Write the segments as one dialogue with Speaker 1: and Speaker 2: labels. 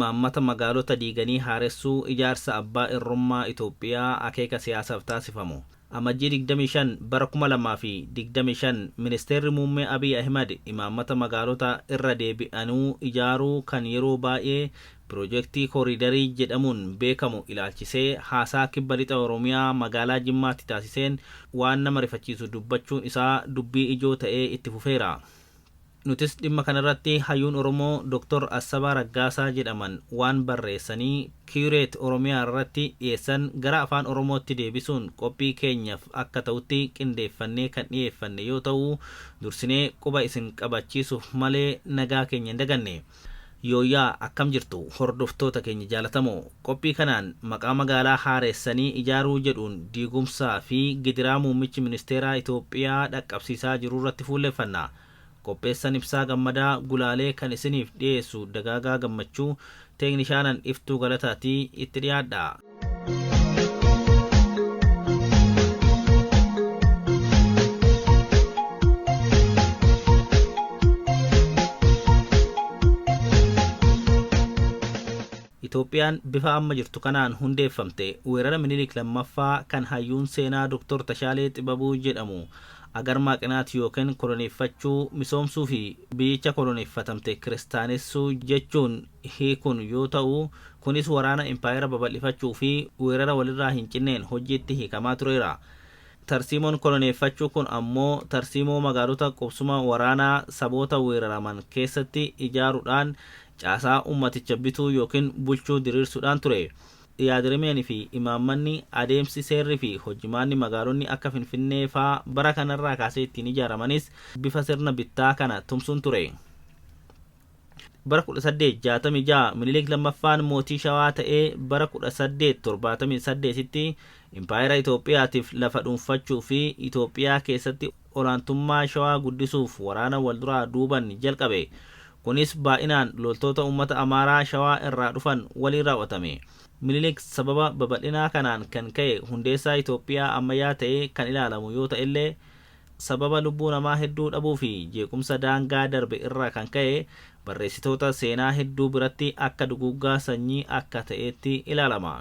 Speaker 1: imaammata magaalota diiganii haaressuu ijaarsa abbaa irrummaa Itoophiyaa akeeka siyaasaaf taasifamu. Amajjii 25 bara 2025 Ministeerri Muummee Abiy Ahmed imaammata magaalota irra deebi'anuu ijaaruu kan yeroo baay'ee Piroojeektii Kooriidarii jedhamuun beekamu ilaalchisee haasaa kibba lixa Oromiyaa magaalaa Jimmaatti taasiseen waan nama rifachiisu dubbachuun isaa dubbii ijoo ta'ee itti fufeera. Nutis dhimma kanarratti hayyuun Oromoo Dr. Assabaa Raggaasaa jedhaman waan barreessanii Kiureet Oromiyaa irratti dhiyeessan gara afaan Oromootti deebisuun qophii keenyaaf akka ta'utti qindeeffannee kan dhiyeeffanne yoo ta'u, dursinee quba isin qabachiisuuf malee nagaa keenya hin daganne. Yooyaa akkam jirtu hordoftoota keenya jaalatamoo, qophii kanaan maqaa magaalaa haaressanii ijaaruu jedhuun diigumsaa fi gidiraa muummichi ministeeraa Itoophiyaa dhaqqabsiisaa jiru irratti fuulleeffanna. Qopheessan Ibsaa Gammadaa Gulaalee kan isiniif dhiyeessu Dagaagaa Gammachuu, teeknishaanan Iftuu Galataatii itti dhiyaadha. Itoophiyaan bifa amma jirtu kanaan hundeeffamte weerara Minilik lammaffaa kan hayyuun seenaa Dr. Tashaalee Xibabuu jedhamu agar maaqinaati yookiin koloneeffachuu, misoomsuu fi biyyicha koloneeffatamte kiristaanessuu jechuun hiikun yoo ta'u, kunis waraana impaayera babal'ifachuu fi weerara walirraa hin cinneen hojiitti hiikamaa tureera. Tarsiimoon koloneeffachuu kun ammoo tarsiimoo magaalota qubsuma waraanaa saboota weeraraman keessatti ijaaruudhaan caasaa ummaticha bituu yookiin bulchuu diriirsuudhaan ture. Yaadrimeen fi imaammanni adeemsi seerri fi hojimaanni magaalonni akka Finfinnee faa bara kanarraa kaasee ittiin ijaaramanis bifa sirna bittaa kana tumsuun ture. Bara 1866 Minilik lammaffaan mootii Shawaa ta'ee bara 1878tti impaayera Itoophiyaatiif lafa dhuunfachuu fi Itoophiyaa keessatti olaantummaa Shawaa guddisuuf waraana walduraa duuban jalqabe. Kunis baay'inaan loltoota uummata Amaaraa Shawaa irraa dhufan waliin raawwatame. Minilik sababa babal'inaa kanaan kan ka'e hundeessaa Itoophiyaa ammayyaa ta'ee kan ilaalamu yoo ta'ellee sababa lubbuu namaa hedduu dhabuu fi jeequmsa daangaa darbe irraa kan ka'e barreessitoota seenaa hedduu biratti akka duguuggaa sanyii akka ta'etti ilaalama.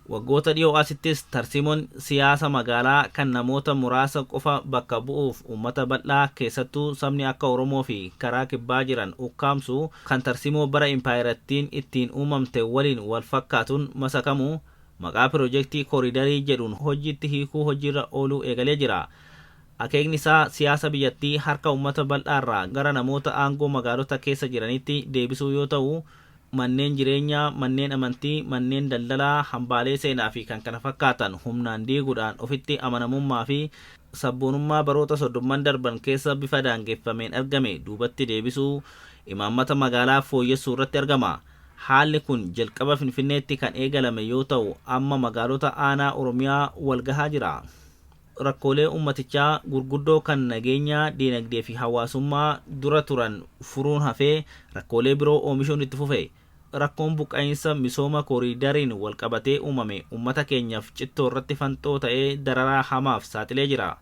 Speaker 1: Waggoota dhiyoo asittis tarsiimoon siyaasa magaalaa kan namoota muraasa qofa bakka bu'uuf uummata bal'aa keessattuu sabni akka Oromoo fi karaa kibbaa jiran ukkaamsu kan tarsiimoo bara impaayerattiin ittiin uumamte waliin wal fakkaatuun masakamu maqaa piroojeektii Kooriidarii jedhuun hojiitti hiikuu hojiirra ooluu eegalee jira. Akeekni isaa siyaasa biyyattii harka uummata bal'aarraa gara namoota aangoo magaalota keessa jiranitti deebisuu yoo ta'u, manneen jireenyaa, manneen amantii, manneen daldalaa, hambaalee seenaa fi kan kana fakkaatan humnaan diiguudhaan ofitti amanamummaa fi sabboonummaa baroota 30 darban keessa bifa daangeffameen argame duubatti deebisuu imaammata magaalaa fooyyessuu irratti argama. Haalli kun jalqaba Finfinneetti kan eegalame yoo ta'u, amma magaalota aanaa Oromiyaa walgahaa jira. Rakkoolee ummatichaa gurguddoo kan nageenyaa, diinagdee fi hawaasummaa dura turan furuun hafee rakkoolee biroo oomishuun itti fufe. Rakkoon buqqaa'insa misooma kooriidariin walqabatee uumame ummata keenyaaf cittoo irratti fanxoo ta'ee dararaa hamaaf saaxilee jira.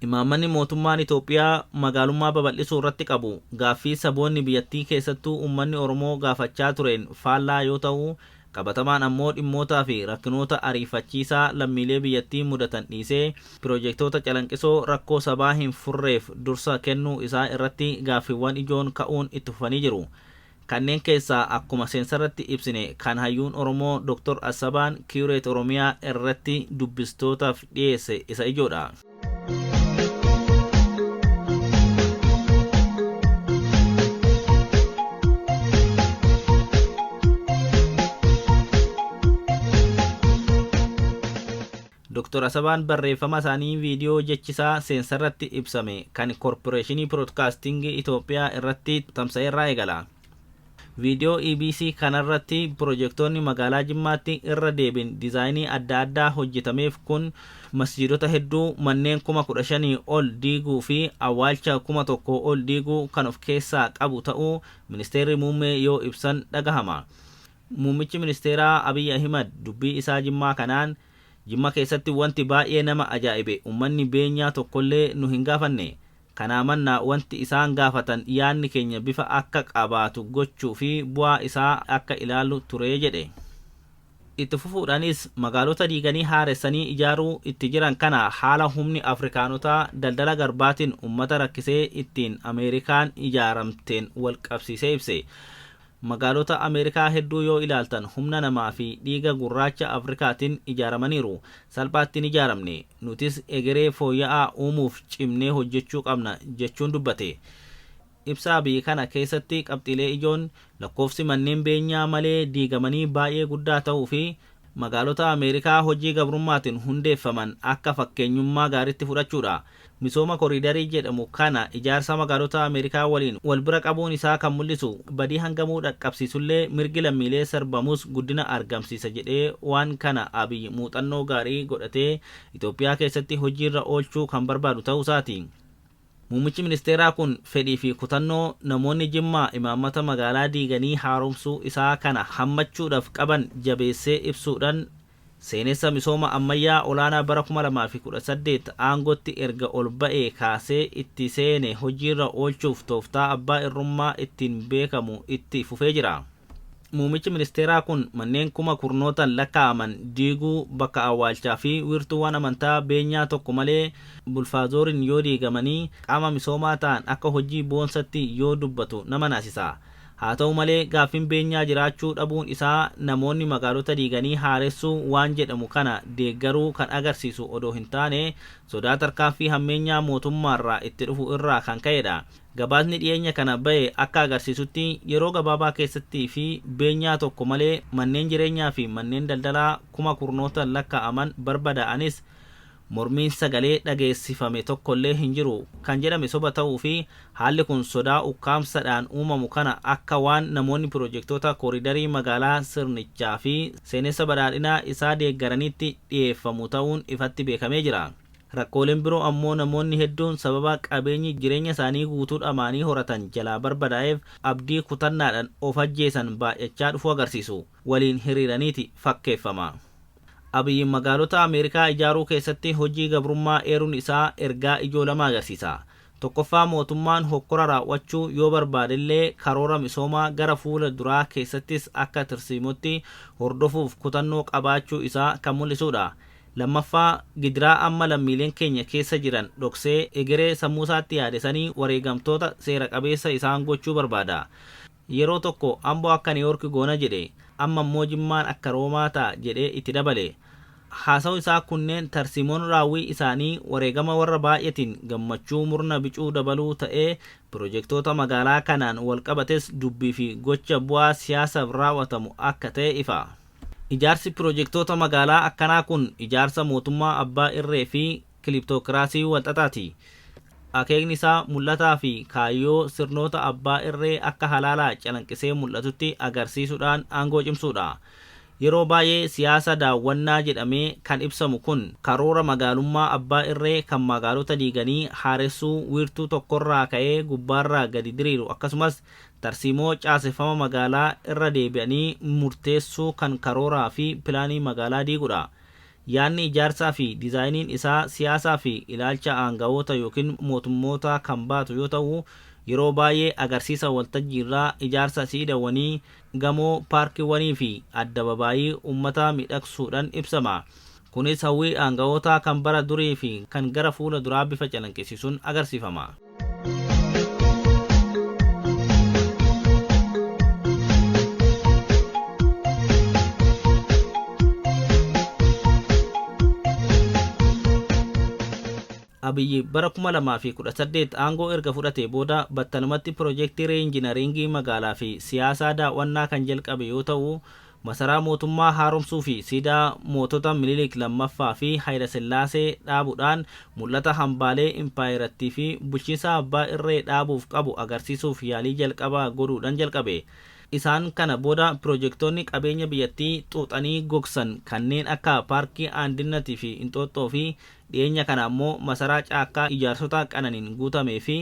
Speaker 1: Imaammanni mootummaan Itoophiyaa magaalummaa babal'isuu irratti qabu gaaffii saboonni biyyattii keessattuu uummanni Oromoo gaafachaa tureen faallaa yoo ta'u, qabatamaan ammoo dhimmootaa fi rakkinoota ariifachiisaa lammiilee biyyattii mudatan dhiisee piroojeektoota calanqisoo rakkoo sabaa hin furreef dursa kennuu isaa irratti gaaffiiwwan ijoon ka'uun itti fufanii jiru. Kanneen keessaa akkuma seensarratti ibsine kan hayyuun Oromoo Dr. Assabaan Kiureet Oromiyaa irratti dubbistootaaf dhiyeesse isa ijoodha. Dr. Assabaan barreeffama isaanii viidiyoo jechisaa seensarratti ibsame kan Korporeeshinii Broadcasting Itoophiyaa irratti tamsa'eerraa eegala. Viidiyoo EBC kanarratti piroojeektoonni magaalaa Jimmaatti irra deebiin diizaayinii adda addaa hojjetameef kun masjiidota hedduu, manneen 15,000 ol diiguu fi awwaalcha 1,000 ol diiguu kan of keessaa qabu ta'uu Ministeerri Muummee yoo ibsan dhagahama. Muummichi Ministeeraa Abiy Ahmed dubbii isaa Jimmaa kanaan Jimma keessatti wanti baay'ee nama ajaa'ibe uummanni beenyaa tokkollee nu hin gaafanne. kanaamanna wanti isaan gaafatan yaanni keenya bifa akka qabaatu gochuu fi bu'aa isaa akka ilaalu ture jedhe. Itti fufuudhaanis magaalota diiganii haaressanii ijaaruu itti jiran kana haala humni Afrikaanotaa daldala garbaatiin ummata rakkisee ittiin Ameerikaan ijaaramteen wal qabsiisee ibse. Magaalota Ameerikaa hedduu yoo ilaaltan humna namaa fi dhiiga gurraacha Afrikaatiin ijaaramaniiru. Salphaatti hin ijaaramne. Nutis egeree fooyya'aa uumuuf cimnee hojjechuu qabna jechuun dubbate. Ibsaa biyya kana keessatti qabxiilee ijoon lakkoofsi manneen beenyaa malee diigamanii baay'ee guddaa ta'uu fi magaalota Ameerikaa hojii gabrummaatiin hundeeffaman akka fakkeenyummaa gaariitti fudhachuudha. Misooma koriidarii jedhamu kana ijaarsa magaalota Ameerikaa waliin wal bira qabuun isaa kan mul'isu badii hangamuu dhaqqabsiisullee mirgi lammiilee sarbamus guddina argamsiisa jedhee waan kana Abiy muuxannoo gaarii godhatee Itoophiyaa keessatti hojiirra oolchuu kan barbaadu ta'uu isaati. Muummichi ministeeraa kun fedhii fi kutannoo namoonni Jimmaa imaammata magaalaa diiganii haaromsuu isaa kana hammachuudhaaf qaban jabeessee ibsuudhaan seenessa misooma ammayyaa olaanaa bara 2018 aangootti erga ol ba'ee kaasee itti seene hojiirra oolchuuf tooftaa abbaa irrummaa ittiin beekamu itti fufee jira. Muummichi ministeeraa kun manneen kuma kurnootan lakkaa'aman diiguu, bakka awwaalchaa fi wiirtuuwwan amantaa beenyaa tokko malee bulfaazooriin yoo diigamanii qaama misoomaa ta'an akka hojii boonsatti yoo dubbatu nama naasisa. Haa ta'u malee gaaffiin beenyaa jiraachuu dhabuun isaa namoonni magaalota diiganii haaressuu waan jedhamu kana deeggaruu kan agarsiisu odoo hin taane sodaa tarkaanfii hammeenyaa mootummaarraa itti dhufu irraa kan ka'edha. Gabaasni dhiyeenya kana ba'e akka agarsiisutti yeroo gabaabaa keessatti fi beenyaa tokko malee manneen jireenyaa fi manneen daldalaa kuma kurnootan lakkaa'aman barbadaa'anis mormiin sagalee dhageessifame tokkollee hin jiru kan jedhame soba ta'uu fi haalli kun sodaa ukkaamsadhaan uumamu kana akka waan namoonni pirojektoota kooridarii magaalaa sirnichaa fi seenessa badhaadhinaa isaa deeggaranitti dhiyeeffamu ta'uun ifatti beekamee jira. Rakkooleen biroo ammoo namoonni hedduun sababa qabeenyi jireenya isaanii guutuu dhamaanii horatan jalaa barbadaa'eef abdii kutannaadhaan of ajjeesan baay'achaa dhufuu agarsiisu. Waliin hiriiraniiti fakkeeffama. Abiy magaalota Ameerikaa ijaaruu keessatti hojii gabrummaa eeruun isaa ergaa ijoo lama agarsiisa. Tokkoffaa mootummaan hokkora raawwachuu yoo barbaadellee karoora misoomaa gara fuula duraa keessattis akka tirsiimotti hordofuuf kutannoo qabaachuu isaa kan mul'isudha. Lammaffaa gidiraa amma lammiileen keenya keessa jiran dhoksee egeree sammuusaatti yaadesanii wareegamtoota seera qabeessa isaan gochuu barbaada. Yeroo tokko Amboo akka Niiwoork goona jedhe, amma immoo Jimmaan akka Roomaa ta'a jedhee itti dabale. Haasa'u isaa kunneen tarsiimoon raawwii isaanii wareegama warra baay'atiin gammachuu murna bicuu dabaluu ta'ee pirojektoota magaalaa kanaan wal qabates dubbii fi gocha bu'aa siyaasaaf raawwatamu akka ta'e ifa. Ijaarsi pirojektoota magaalaa akkanaa kun ijaarsa mootummaa abbaa irree fi kiliptookiraasii walxaxaati. Akeekni isaa mul'ataa fi kaayyoo sirnoota abbaa irree akka halaalaa calanqisee mul'atutti agarsiisuudhaan aangoo cimsuudha. Yeroo baay'ee siyaasa daawwannaa jedhamee kan ibsamu kun karoora magaalummaa abbaa irree kan magaalota diiganii haaressuu wiirtuu tokkorraa ka'ee gubbaarraa gadi diriiru akkasumas tarsiimoo caaseffama magaalaa irra deebi'anii murteessuu kan karooraa fi pilaanii magaalaa diigudha. Yaanni ijaarsaa fi diizaayiniin isaa siyaasaa fi ilaalcha aangawoota yookiin mootummoota kan baatu yoo ta'u yeroo baay'ee agarsiisa waltajjiirraa ijaarsa siidawwanii gamoo paarkiiwwanii fi addababaayii uummata miidhagsuudhaan ibsama. Kunis hawwii aangawoota kan bara durii fi kan gara fuula duraa bifa calanqisiisuun agarsiifama. Abiy bara 2018 aangoo erga fudhatee booda battalumatti pirojektii reenjinaringii magaalaa fi siyaasaa daawwannaa kan jalqabe yoo ta'u masaraa mootummaa haaromsuu fi siidaa mootota Minilik lammaffaa fi Hayila Sillaasee dhaabuudhaan mul'ata hambaalee impaayerattii fi bulchiinsa abbaa irree dhaabuuf qabu agarsiisuuf yaalii jalqabaa godhuudhaan jalqabe. Isaan kana booda pirojektoonni qabeenya biyyattii xuuxanii gogsan kanneen akka paarkii Andinnati fi Inxooxxoo fi dhiyeenya kana ammoo masaraa caakkaa ijaarsota qananiin guutamee fi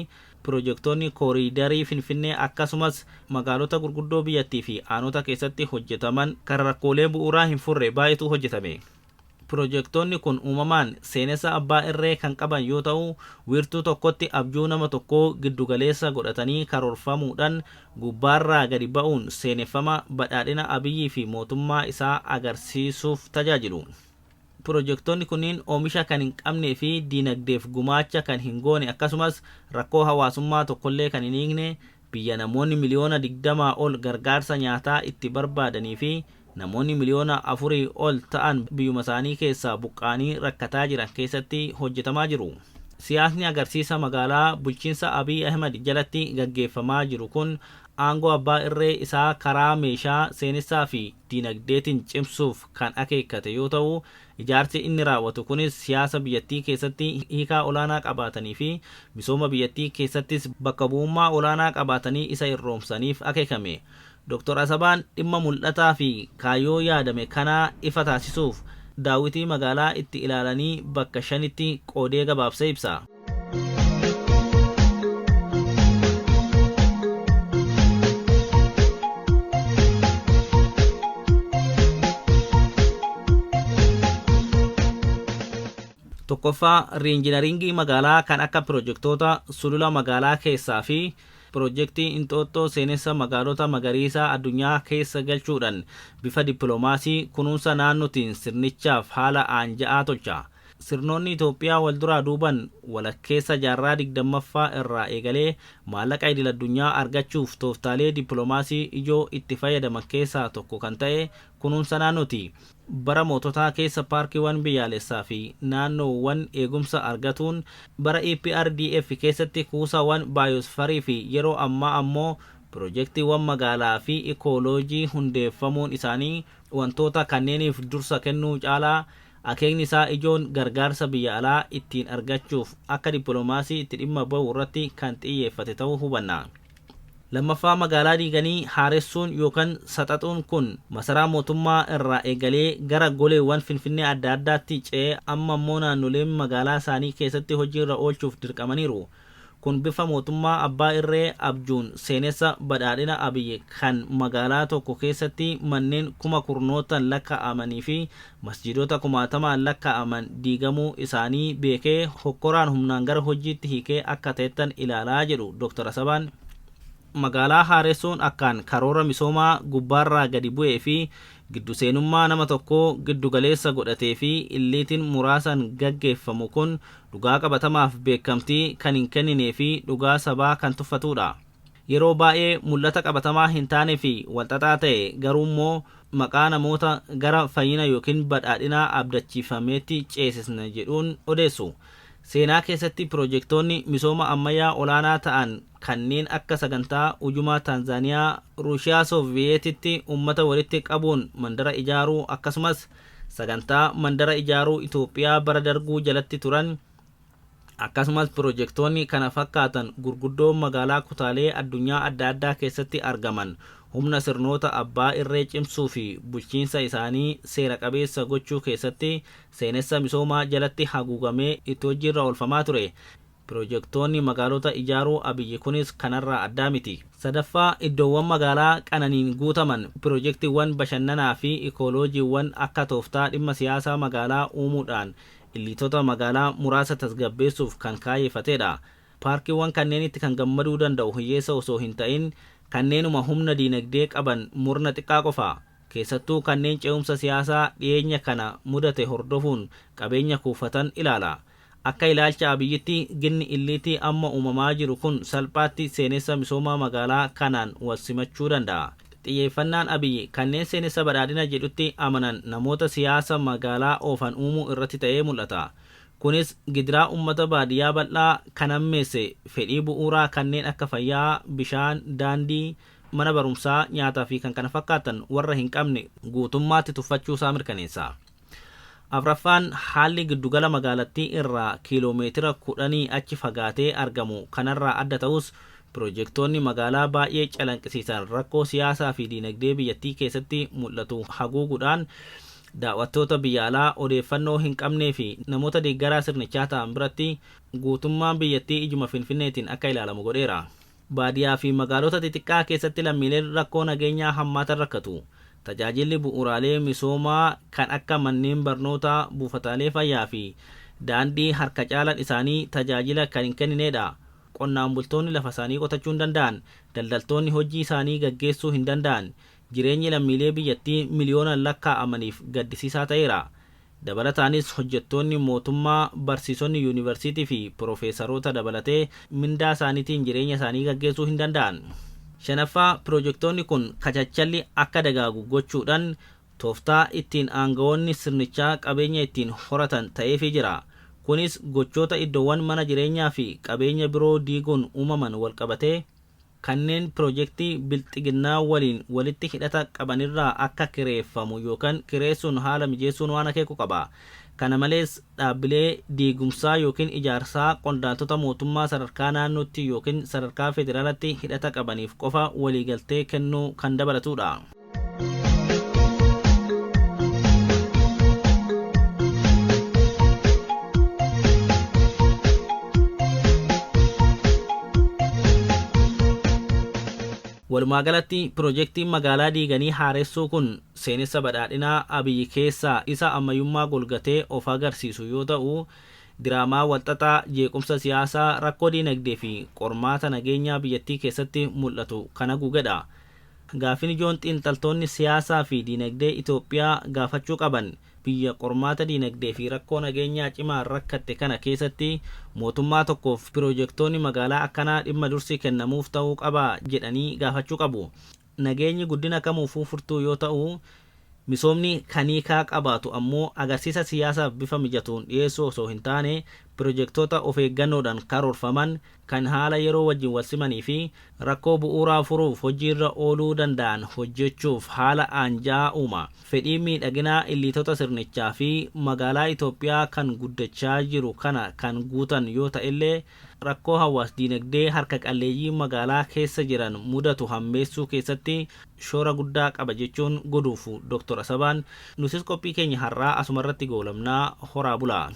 Speaker 1: pirojektoonni kooriidarii Finfinnee akkasumas magaalota gurguddoo biyyattii fi aanota keessatti hojjetaman kan rakkoolee bu'uuraa hin furre baay'eetu hojjetame. Pirojektoonni kun uumamaan seenessa abbaa irree kan qaban yoo ta'u, wiirtuu tokkotti abjuu nama tokkoo giddugaleessa godhatanii karoorfamuudhaan gubbaarraa gadi ba'uun seeneffama badhaadhina Abiyyii fi mootummaa isaa agarsiisuuf tajaajilu. Pirojektoonni kunniin oomisha kan hin qabnee fi diinagdeef gumaacha kan hin goone akkasumas rakkoo hawaasummaa tokkollee kan hin hiikne, biyya namoonni miliyoona 20 ol gargaarsa nyaataa itti barbaadanii fi namoonni miliyoona 4 ol ta'an biyyuma isaanii keessaa buqqaanii rakkataa jiran keessatti hojjetamaa jiru. Siyaasni agarsiisa magaalaa bulchiinsa Abiy Ahmed jalatti gaggeeffamaa jiru kun aangoo abbaa irree isaa karaa meeshaa seenessaa fi diinagdeetiin cimsuuf kan akeekkate yoo ta'u, ijaarsi inni raawwatu kunis siyaasa biyyattii keessatti hiikaa olaanaa qabaatanii fi misooma biyyattii keessattis bakka bu'ummaa olaanaa qabaatanii isa irroomsaniif akeekame. Dr. Asabaan dhimma mul'ataa fi kaayyoo yaadame kanaa ifa taasisuuf daawwitii magaalaa itti ilaalanii bakka 5tti qoodee gabaabsee ibsa. Tokkoffaa, riinjinaringii magaalaa kan akka pirojektoota sulula magaalaa keessaa fi pirojektii Inxooxxoo seenessa magaalota magariisaa addunyaa keessa galchuudhaan bifa dippiloomaasii kunuunsa naannootiin sirnichaaf haala aanja'aa tolcha. Sirnoonni Itoophiyaa wal duraa duuban walakkeessa jaarraa 20ffaa irraa eegalee maallaqa idil addunyaa argachuuf tooftaalee dippiloomaasii ijoo itti fayyadaman keessaa tokko kan ta'e kunuunsa naannooti. Bara moototaa keessa paarkiiwwan biyyaalessaa fi naannoowwan eegumsa argatuun bara EPRDF keessatti kuusaawwan baayosfarii fi yeroo ammaa ammoo pirojektiiwwan magaalaa fi ikooloojii hundeeffamuun isaanii wantoota kanneeniif dursa kennuu caalaa akeekni isaa ijoon gargaarsa biyya alaa ittiin argachuuf akka dippiloomaasii itti dhimma ba'u irratti kan xiyyeeffate ta'uu hubanna. Lammaffaa, magaalaa diiganii haaressuun yookaan saxaxuun kun masaraa mootummaa irraa eegalee gara goleewwan Finfinnee adda addaatti ce'ee amma immoo naannoleen magaalaa isaanii keessatti hojiirra oolchuuf dirqamaniiru. Kun bifa mootummaa abbaa irree abjuun seenessa badhaadhina Abiy kan magaalaa tokko keessatti manneen kuma kurnootaan lakkaa'amanii fi masjiidota kumaatamaan lakkaa'aman diigamuu isaanii beekee hokkoraan humnaan gara hojiitti hiikee akka ta'ettan ilaalaa jedhu Dr. Asabaan. Magaalaa haaressuun akkaan karoora misoomaa gubbaarraa gadi bu'ee fi giddu seenummaa nama tokkoo giddugaleessa godhatee fi illiitiin muraasan gaggeeffamu kun dhugaa qabatamaaf beekamtii kan hin kenninee fi dhugaa sabaa kan tuffatudha. Yeroo baay'ee mul'ata qabatamaa hin taane fi walxaxaa ta'e garuu immoo maqaa namoota gara fayyina yookiin badhaadhinaa abdachiifameetti ceesisna jedhuun odeessu. Seenaa keessatti pirojektoonni misooma ammayyaa olaanaa ta'an kanneen akka sagantaa ujumaa Taanzaaniyaa Ruushiyaa Sooviyetitti uummata walitti qabuun mandara ijaaruu akkasumas sagantaa mandara ijaaruu Itoophiyaa bara darguu jalatti turan akkasumas pirojektoonni kana fakkaatan gurguddoo magaalaa kutaalee addunyaa adda addaa keessatti argaman humna sirnoota abbaa irree cimsuu fi bulchiinsa isaanii seera qabeessa gochuu keessatti seenessa misoomaa jalatti haguugamee itti hojiirra oolfamaa ture. Pirojektoonni magaalota ijaaruu Abiy kunis kanarraa addaa miti. Sadaffaa, iddoowwan magaalaa qananiin guutaman pirojektiiwwan bashannanaa fi ikooloojiiwwan akka tooftaa dhimma siyaasaa magaalaa uumuudhaan illiitota magaalaa muraasa tasgabbeessuuf kan kaayeffatedha. Paarkiiwwan kanneenitti kan gammaduu danda'u hiyyeessa osoo hin ta'in kanneenuma humna diinagdee qaban murna xiqqaa qofa. Keessattuu kanneen ce'umsa siyaasaa dhiyeenya kana mudate hordofuun qabeenya kuufatan ilaala. Akka ilaalcha Abiyyitti ginni illiitii amma uumamaa jiru kun salphaatti seenessa misoomaa magaalaa kanaan wal simachuu danda'a. Xiyyeeffannaan Abiy kanneen seenessa badhaadhina jedhutti amanan namoota siyaasa magaalaa oofan uumuu irratti ta'ee mul'ata. Kunis gidiraa uummata baadiyyaa bal'aa kan ammeesse fedhii bu'uuraa kanneen akka fayyaa, bishaan, daandii, mana barumsaa, nyaataa fi kan kana fakkaatan warra hin qabne guutummaatti tuffachuu isaa mirkaneessa. Afraffaan, haalli giddugala magaalattii irraa kiiloomeetira 10 achi fagaatee argamu kanarraa adda ta'us pirojektoonni magaalaa baay'ee calanqisiisan rakkoo siyaasaa fi diinagdee biyyattii keessatti mul'atu haguuguudhaan daawwattoota biyya alaa odeeffannoo hin qabnee fi namoota deeggaraa sirnichaa ta'an biratti guutummaan biyyattii ijuma Finfinneetiin akka ilaalamu godheera. Baadiyyaa fi magaalota xixiqqaa keessatti lammiileen rakkoo nageenyaa hammaatan rakkatu. tajaajilli bu'uuraalee misoomaa kan akka manneen barnootaa, buufataalee fayyaa fi daandii harka caalaan isaanii tajaajila kan hin kenninedha. Qonnaan bultoonni lafa isaanii qotachuu hin danda'an, daldaltoonni hojii isaanii gaggeessuu hin danda'an, jireenyi lammiilee biyyattii miliyoonaan lakkaa'amaniif gaddisiisaa ta'eera. Dabalataanis hojjettoonni mootummaa, barsiisonni yuunivarsiitii fi piroofeesaroota dabalatee mindaa isaaniitiin jireenya isaanii gaggeessuu hin danda'an. Shanaffaa, piroojektonni kun kachachalli akka dagaagu gochuudhaan tooftaa ittiin aangawoonni sirnichaa qabeenya ittiin horatan ta'eefii jira. Kunis gochoota iddoowwan mana jireenyaa fi qabeenya biroo diiguun uumaman walqabatee kanneen piroojektii bilxiginnaa waliin walitti hidhata qabanirraa akka kireeffamu yookaan kireessuun haala mijeessuun waan akeeku qaba. Kana malees dhaabbilee diigumsaa yookiin ijaarsaa qondaaltota mootummaa sadarkaa naannootti yookiin sadarkaa federaalaatti hidhata qabaniif qofa waliigaltee kennuu kan dabalatudha. Walumaagalatti piroojektiin magaalaa diiganii haaressuu kun seenessa badhaadhinaa Abiyyi keessaa isa ammayyummaa golgatee of agarsiisu yoo ta'u, diraamaa walxaxaa jeequmsa siyaasaa, rakkoo diinagdee fi qormaata nageenyaa biyyattii keessatti mul'atu kan haguugedha. Gaaffiin ijoon xiinxaltoonni siyaasaa fi diinagdee Itoophiyaa gaafachuu qaban biyya qormaata diinagdee fi rakkoo nageenyaa cimaa rakkatte kana keessatti mootummaa tokkoof piroojektoonni magaalaa akkanaa dhimma dursi kennamuuf ta'uu qaba jedhanii gaafachuu qabu. Nageenyi guddina kamuufuu furtuu yoo ta'u, misoomni kan hiikaa qabaatu ammoo agarsiisa siyaasaaf bifa mijatuun dhiyeessuu osoo hin taane piroojektoota of eeggannoodhaan karoorfaman kan haala yeroo wajjin wal simanii fi rakkoo bu'uuraa furuuf hojiirra ooluu danda'an hojjechuuf haala aanjaa uuma. Fedhii miidhaginaa illiitota sirnichaa fi magaalaa Itoophiyaa kan guddachaa jiru kana kan guutan yoo ta'ellee rakkoo hawaas diinagdee harka qalleeyyii magaalaa keessa jiran mudatu hammeessuu keessatti shoora guddaa qaba jechuun godhuufu Dr. Asabaan. Nutis qophii keenya har'aa asumarratti goolabnaa. Horaa bulaa.